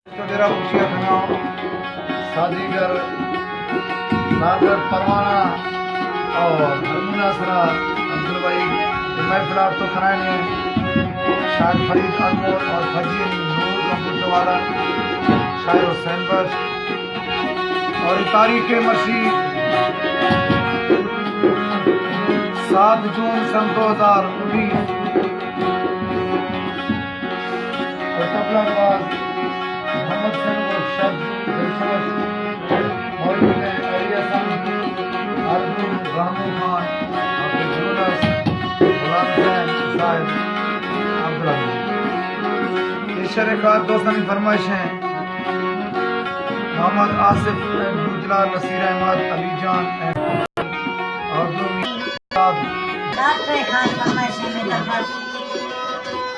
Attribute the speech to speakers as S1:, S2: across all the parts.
S1: डेरा मुखिया खाना साजीगर नागर परवाना और नमूना सरा अब्दुल भाई महफिल तो खनाने शायद फरीद अनमोल और फजीन नूर कंप्यूटर वाला शायर हुसैन बख्श और तारीख मशीद 7 जून सन 2019 और तबलाबाज मोहम्मद सैन शब्द मौलवी अरियासन अर्जुन रामू खान अब्दुल यूनुस गुलाम हुसैन साहिब अब्दुल हमीद। इस शरकत दोस्तों की फरमाइश है मोहम्मद आसिफ बुजला नसीर अहमद अली जान और
S2: डॉक्टर खान फरमाइश में दरबार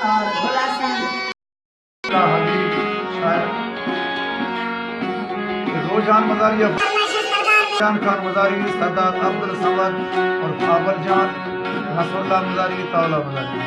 S2: और गुलासन
S1: हबीब शायर रोजान मजारी जान खान मजारी सरदार अब्दुल समद और बाबर जान नसरुल्लाह मजारी तावला मजारी।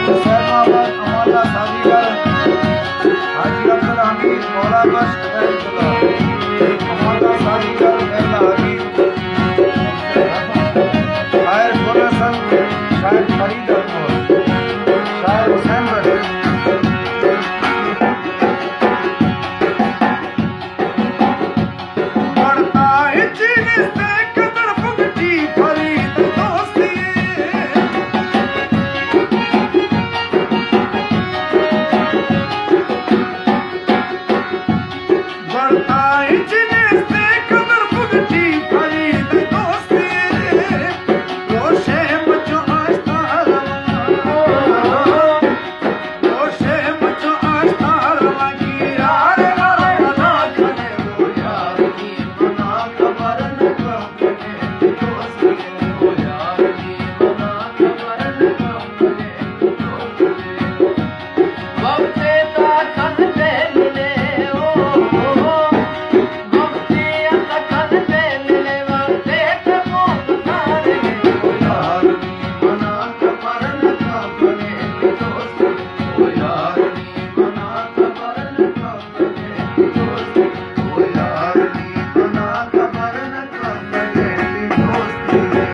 S1: हुसैनाबाद अमाला साजीगर हाजी अब्दुल हमीद मौला बख्श हिदायतुल्लाह अमाला साजीगर